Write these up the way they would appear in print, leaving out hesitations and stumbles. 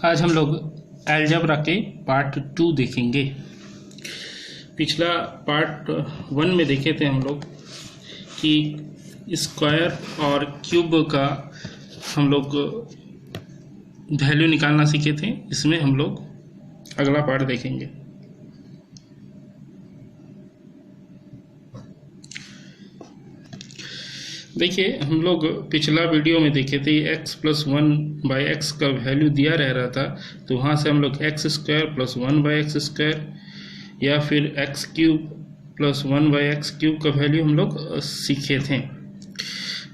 आज हम लोग अलजेब्रा के पार्ट 2 देखेंगे। पिछला पार्ट 1 में देखे थे हम लोग कि स्क्वायर और क्यूब का हम लोग वैल्यू निकालना सीखे थे। इसमें हम लोग अगला पार्ट देखेंगे। देखिए, हम लोग पिछला वीडियो में देखे थे x + 1/x का वैल्यू दिया रह रहा था, तो वहाँ से हम लोग x² + 1/x² या फिर x³ + 1/x³ का वैल्यू हम लोग सीखे थे।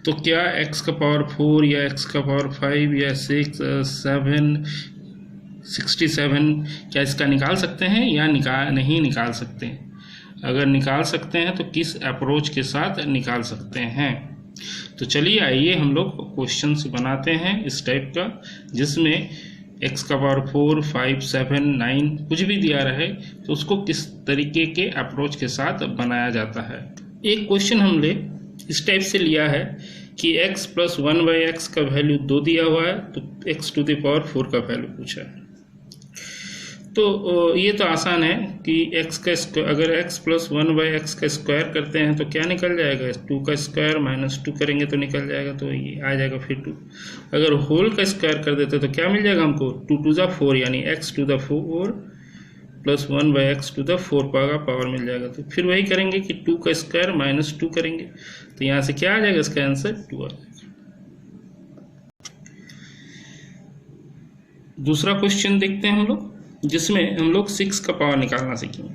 तो क्या x⁴ या x⁵ या 6, 7, 67 क्या इसका निकाल सकते हैं या नहीं निकाल सकते हैं? अगर निकाल सकते हैं तो किस अप्रोच के साथ निकाल सकते हैं? तो चलिए आइए हम लोग क्वेश्चन बनाते हैं इस टाइप का, जिसमें x⁴, 5, 7, 9 कुछ भी दिया रहे तो उसको किस तरीके के अप्रोच के साथ बनाया जाता है। एक क्वेश्चन हमने इस टाइप से लिया है कि x + 1/x का वैल्यू 2 दिया हुआ है, तो x⁴ का वैल्यू पूछा है। तो ये तो आसान है कि अगर x + 1/x का स्क्वायर करते हैं तो क्या निकल जाएगा, 2 का स्क्वायर -2 करेंगे तो निकल जाएगा, तो ये आ जाएगा फिर 2। अगर होल का स्क्वायर कर देते तो क्या मिल जाएगा हमको, 2 × 4 यानी x⁴ + 1/x⁴ का पावर मिल जाएगा। तो फिर वही करेंगे कि 2 का स्क्वायर -2 करेंगे, तो यहाँ से क्या आ जाएगा, इसका आंसर 2 आ जाएगा। दूसरा क्वेश्चन देखते हैं हम लोग, जिसमें हम लोग 6 का पावर निकालना सीखेंगे।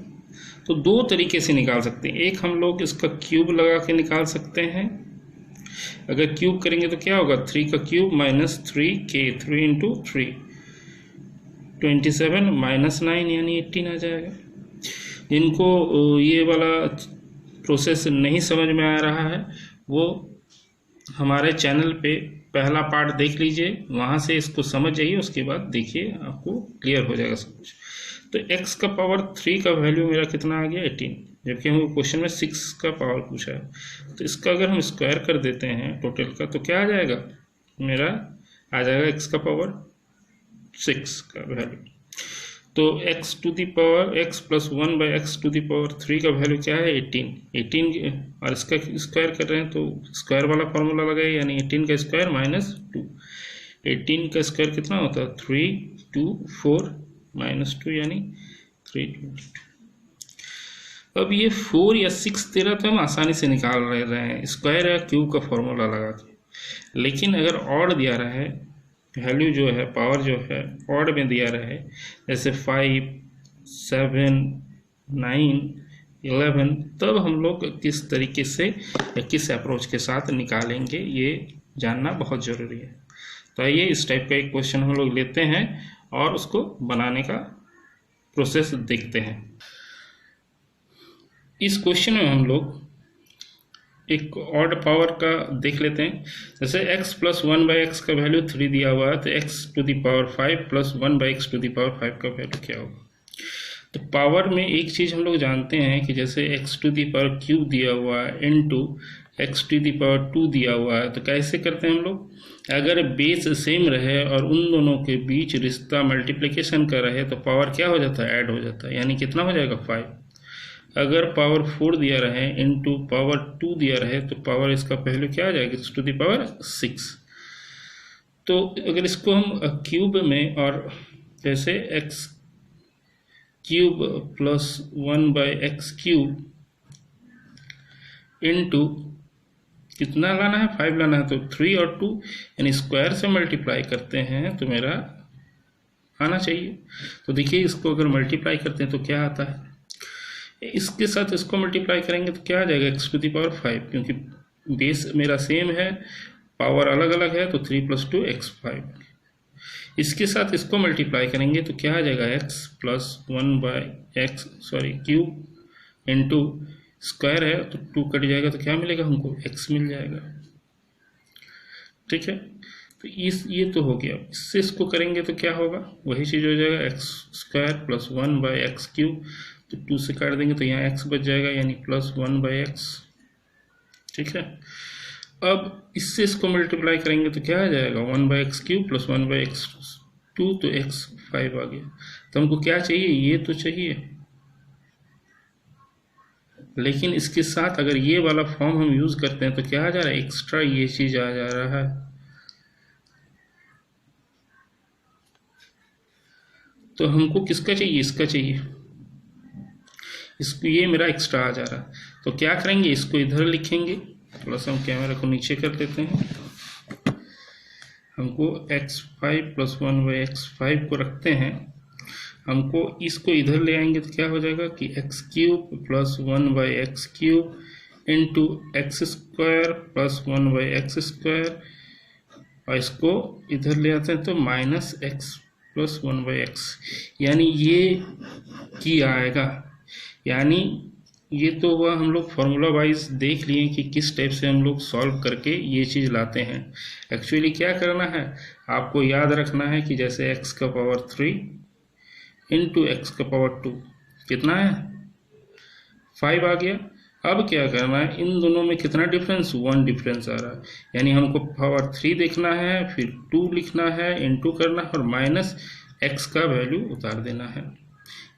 तो 2 तरीके से निकाल सकते हैं। एक हम लोग इसका क्यूब लगा के निकाल सकते हैं। अगर क्यूब करेंगे तो क्या होगा, 3 का क्यूब -3k, 3 × 3 27 -9 यानी 18 आ जाएगा। जिनको ये वाला प्रोसेस नहीं समझ में आ रहा है वो हमारे चैनल पे पहला पार्ट देख लीजिए, वहाँ से इसको समझ जाइए, उसके बाद देखिए आपको क्लियर हो जाएगा सब कुछ। तो x⁴ का वैल्यू मेरा कितना आ गया, 18, जबकि हमको क्वेश्चन में 6 का पावर पूछा है। तो इसका अगर हम स्क्वायर कर देते हैं टोटल का, तो क्या आ जाएगा, मेरा आ जाएगा x⁴ का वैल्यू। तो x + 1/x⁴ का वैल्यू क्या है, 18 और इसका स्क्वायर कर रहे हैं तो स्क्वायर वाला फॉर्मूला लगाए, यानी 18 का स्क्वायर -2। 18 का स्क्वायर कितना होता है, 324 -2 यानी 322। अब ये 4 या 6 दे रहा तो हम आसानी से निकाल रहे हैं स्क्वायर या क्यूब का फॉर्मूला लगा के। लेकिन अगर ऑड दिया रहा है, वैल्यू जो है, पावर जो है ऑड में दिया रहा है, जैसे 5, 7, 9, 11, तब हम लोग किस तरीके से या किस अप्रोच के साथ निकालेंगे ये जानना बहुत ज़रूरी है। तो आइए इस टाइप का एक क्वेश्चन हम लोग लेते हैं और उसको बनाने का प्रोसेस देखते हैं। इस क्वेश्चन में हम लोग एक ऑड पावर का देख लेते हैं। जैसे x + 1/x का वैल्यू 3 दिया हुआ है, तो x⁵ + 1/x⁵ का वैल्यू क्या होगा। तो पावर में एक चीज़ हम लोग जानते हैं कि जैसे x³ दिया हुआ है इनटू x⁴ दिया हुआ है, तो कैसे करते हैं हम लोग, अगर बेस सेम रहे और उन दोनों के बीच रिश्ता मल्टीप्लिकेशन का रहे तो पावर क्या हो जाता है, ऐड हो जाता है, यानी कितना हो जाएगा, 5। अगर पावर 4 दिया रहे इनटू पावर 2 दिया रहे तो पावर इसका पहले क्या आ जाएगा, x⁶। तो अगर इसको हम क्यूब में, और जैसे x³ + 1/x³ इनटू कितना लाना है, 5 लाना है, तो 3 और 2 यानी स्क्वायर से मल्टीप्लाई करते हैं तो मेरा आना चाहिए। तो देखिए, इसको अगर मल्टीप्लाई करते हैं तो क्या आता है, इसके साथ इसको मल्टीप्लाई करेंगे तो क्या आ जाएगा, x⁵, क्योंकि बेस मेरा सेम है, पावर अलग अलग है, तो 3 + 2 x⁵। इसके साथ इसको मल्टीप्लाई करेंगे तो क्या आ जाएगा, x + 1/x इनटू स्क्वायर है तो 2 कट जाएगा, तो क्या मिलेगा हमको, x मिल जाएगा। ठीक है, तो ये तो हो गया। इससे इसको करेंगे तो क्या होगा, वही चीज़ हो जाएगा, x² + 1/x³, तो 2 से काट देंगे तो यहाँ x बच जाएगा, यानी +1/x। ठीक है, अब इससे इसको मल्टीप्लाई करेंगे तो क्या आ जाएगा, 1/x³ + 1/x 2 तो x 5 आ गया। तो हमको क्या चाहिए, ये तो चाहिए, लेकिन इसके साथ अगर ये वाला फॉर्म हम यूज करते हैं तो क्या आ जा रहा है, एक्स्ट्रा ये चीज आ जा रहा है। तो हमको किसका चाहिए, इसका चाहिए, इसको, ये मेरा एक्स्ट्रा आ जा रहा है। तो क्या करेंगे, इसको इधर लिखेंगे, थोड़ा सा हम कैमरा को नीचे कर देते हैं। हमको x5 + 1/x5 को रखते हैं, हमको इसको इधर ले आएंगे तो क्या हो जाएगा कि x³ + 1/x³ into x² + 1/x², और इसको इधर ले आते हैं तो -x + 1/x, यानी ये की आएगा। यानी ये तो हुआ हम लोग फॉर्मूला वाइज देख लिए कि किस टाइप से हम लोग सॉल्व करके ये चीज़ लाते हैं। एक्चुअली क्या करना है, आपको याद रखना है कि जैसे x³ इंटू x² कितना है, 5 आ गया। अब क्या करना है, इन दोनों में कितना डिफरेंस, 1 डिफरेंस आ रहा है, यानी हमको पावर 3 देखना है, फिर 2 लिखना है, इंटू करना है और माइनस x का वैल्यू उतार देना है।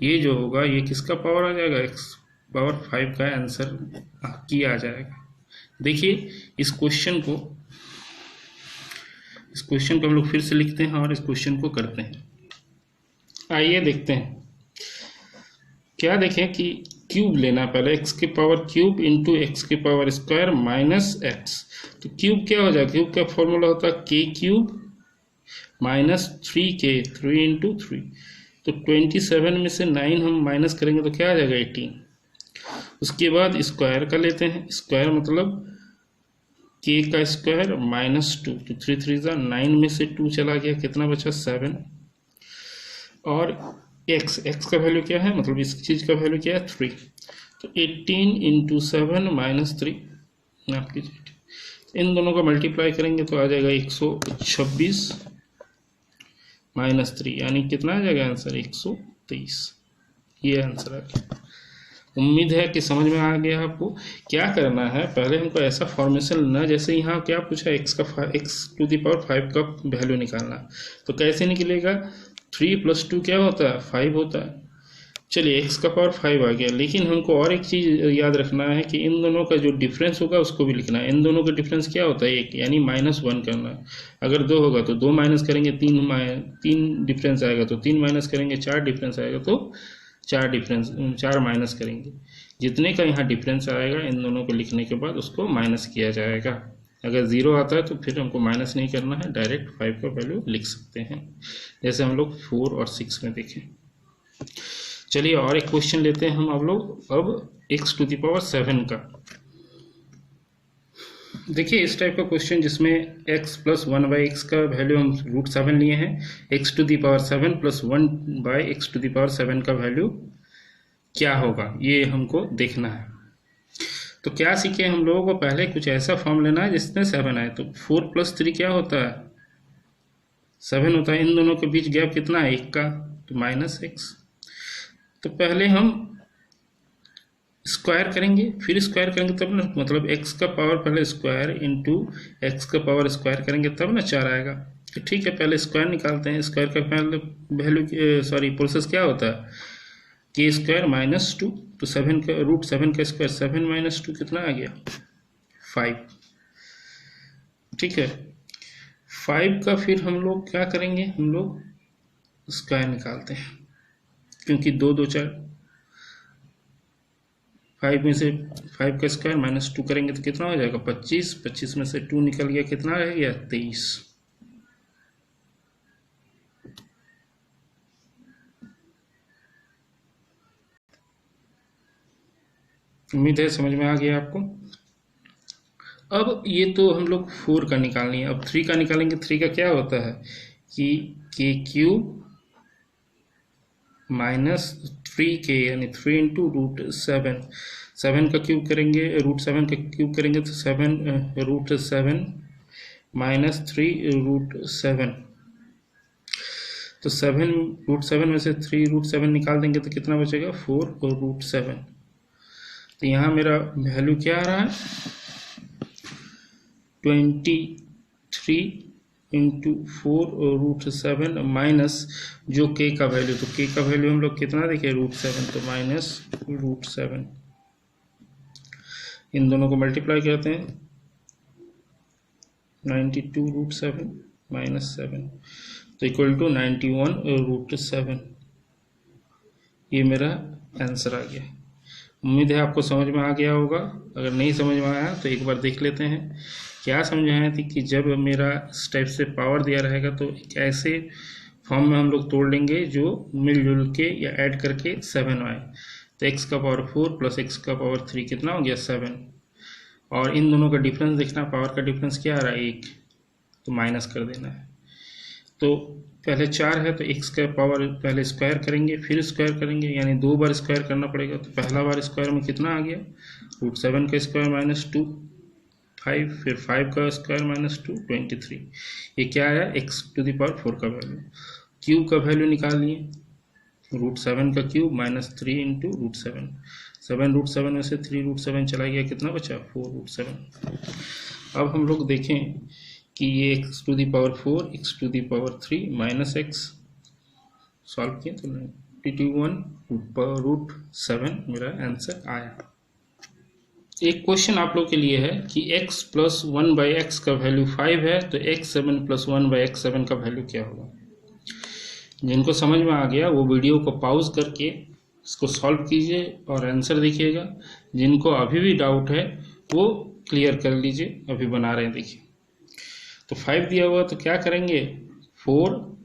ये जो होगा ये किसका पावर आ जाएगा, x⁵ का आंसर किया आ जाएगा। देखिए इस क्वेश्चन को हम लोग फिर से लिखते हैं और इस क्वेश्चन को करते हैं। आइए देखते हैं, क्या देखें कि क्यूब लेना, पहले x³ into x² minus x। तो क्यूब क्या हो जाएगा, क्यूब का फॉर्मूला होता है k³ माइनस 3k, 3 इंटू 3। तो 27 में से 9 हम माइनस करेंगे तो क्या आ जाएगा, 18। उसके बाद स्क्वायर का लेते हैं, स्क्वायर मतलब k का स्क्वायर -2, तो 3 3 9 में से 2 चला गया, कितना बचा, 7। और x का वैल्यू क्या है, मतलब इस चीज का वैल्यू क्या है, 3। तो 18 इंटू 7 -3, माफ कीजिए, इन दोनों का मल्टीप्लाई करेंगे तो आ जाएगा 126 -3, यानी कितना आ जाएगा आंसर, 123। ये आंसर आ गया। उम्मीद है कि समझ में आ गया आपको। क्या करना है, पहले हमको ऐसा फॉर्मेशन ना, जैसे यहाँ क्या पूछा, x⁵ का वैल्यू निकालना। तो कैसे निकलेगा, 3 + 2 क्या होता है, 5 होता है। चलिए x⁵ आ गया, लेकिन हमको और एक चीज़ याद रखना है कि इन दोनों का जो डिफरेंस होगा उसको भी लिखना है। इन दोनों का डिफरेंस क्या होता है, 1, यानी -1 करना है। अगर 2 होगा तो 2 माइनस करेंगे, 3 डिफरेंस आएगा तो 3 माइनस करेंगे, 4 डिफरेंस आएगा तो 4 माइनस करेंगे। जितने का यहाँ डिफरेंस आएगा इन दोनों को लिखने के बाद उसको माइनस किया जाएगा। अगर 0 आता है तो फिर हमको माइनस नहीं करना है, डायरेक्ट 5 का वैल्यू लिख सकते हैं, जैसे हम लोग 4 और 6 में देखें। चलिए और एक क्वेश्चन लेते हैं हम आप लोग अब x⁷ का। देखिए इस टाइप का क्वेश्चन जिसमें x + 1/x का वैल्यू हम √7 लिए हैं, x⁷ + 1/x⁷ का वैल्यू क्या होगा ये हमको देखना है। तो क्या सीखे हम लोगों को, पहले कुछ ऐसा फॉर्म लेना है जिसमें 7 आए। तो 4 + 3 क्या होता है, 7 होता है। इन दोनों के बीच गैप कितना है, 1 का, तो -x। तो पहले हम स्क्वायर करेंगे, फिर स्क्वायर करेंगे तब ना, मतलब x का पावर पहले स्क्वायर इंटू x का पावर स्क्वायर करेंगे तब ना 4 आएगा। तो ठीक है, पहले स्क्वायर निकालते हैं। स्क्वायर का पहले वैल्यू प्रोसेस क्या होता है, k² -2, तो 7 का √7 का स्क्वायर, 7 - 2 कितना आ गया, 5। ठीक है, 5 का फिर हम लोग क्या करेंगे, हम लोग स्क्वायर निकालते हैं, क्योंकि 2 2 4, 5 में से 5 का स्क्वायर -2 करेंगे तो कितना हो जाएगा, 25। 25 में से 2 निकल गया, कितना रह गया, 23। उम्मीद है समझ में आ गया आपको। अब ये तो हम लोग 4 का निकालनी है, अब 3 का निकालेंगे। 3 का क्या होता है कि k³ -3k, यानी 3 इंटू √7। 7 का क्यूब करेंगे, √7 का क्यूब करेंगे तो 7 √7 -3 √7। तो 7 √7 में से 3 √7 निकाल देंगे तो कितना बचेगा, 4 और √7। तो यहाँ मेरा वैल्यू क्या आ रहा है, 23 इंटू 4√7 माइनस जो k का वैल्यू, तो k का वैल्यू हम लोग कितना देखे √7, तो माइनस √7, इन दोनों को मल्टीप्लाई करते हैं 92√7 माइनस 7 तो इक्वल टू 91√7। ये मेरा आंसर आ गया। उम्मीद है आपको समझ में आ गया होगा। अगर नहीं समझ में आया तो एक बार देख लेते हैं। क्या समझाया थी कि जब मेरा इस टाइप से पावर दिया रहेगा तो एक ऐसे फॉर्म में हम लोग तोड़ लेंगे जो मिलजुल के या ऐड करके 7 आए। तो x का पावर 4 प्लस x का पावर 3 कितना हो गया 7, और इन दोनों का डिफरेंस देखना, पावर का डिफरेंस क्या आ रहा है 1, तो माइनस कर देना है। तो पहले 4 है तो x का पावर पहले स्क्वायर करेंगे फिर स्क्वायर करेंगे, यानी 2 बार स्क्वायर करना पड़ेगा। तो पहला बार स्क्वायर में कितना आ गया √7 का स्क्वायर माइनस 2 5, फिर 5 का स्क्वायर माइनस 2 23। ये क्या आया x टू द पावर 4 का वैल्यू। क्यूब का वैल्यू निकाल लिए, √7 का क्यूब माइनस 3 इंटू √7, 7√7 में से 3√7 चला गया, कितना बचा 4√7। अब हम लोग देखें कि ये x to the power 4 x to the power 3 minus x solve किए तो 91√7 मेरा आंसर आया। एक क्वेश्चन आप लोग के लिए है कि x प्लस 1/x का वैल्यू 5 है तो x7 प्लस 1/x7 का वैल्यू क्या होगा। जिनको समझ में आ गया वो वीडियो को पॉज करके इसको सॉल्व कीजिए और आंसर देखिएगा। जिनको अभी भी डाउट है वो क्लियर कर लीजिए, अभी बना रहे हैं देखिए। तो 5 दिया हुआ तो क्या करेंगे 4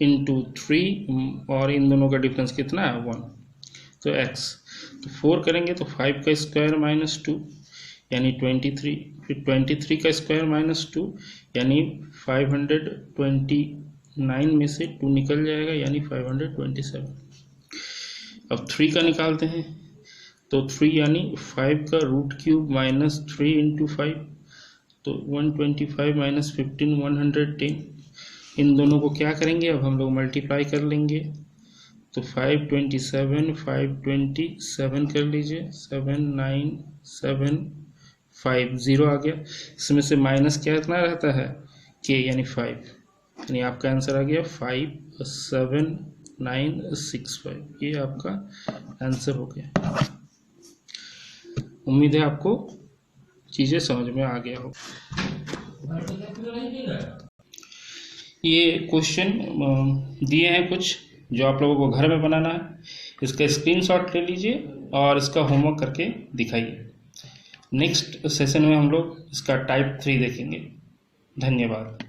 इंटू 3 और इन दोनों का डिफरेंस कितना है 1, तो x, तो 4 करेंगे तो 5 का स्क्वायर माइनस 2 यानी 23, फिर 23 का स्क्वायर माइनस 2 यानी 529 में से 2 निकल जाएगा यानी 527। अब 3 का निकालते हैं तो 3 यानी 5 का √3 माइनस 3 इंटू 5 तो 125 माइनस 15 110। इन दोनों को क्या करेंगे अब हम लोग मल्टीप्लाई कर लेंगे तो 527 527 कर लीजिए 7975 0 आ गया। इसमें से माइनस क्या इतना रहता है k यानी 5, यानी आपका आंसर आ गया 57965। ये आपका आंसर हो गया। उम्मीद है आपको चीज़ें समझ में आ गया हो। ये क्वेश्चन दिए हैं कुछ जो आप लोगों को घर में बनाना है। इसका स्क्रीनशॉट ले लीजिए और इसका होमवर्क करके दिखाइए। नेक्स्ट सेशन में हम लोग इसका टाइप 3 देखेंगे। धन्यवाद।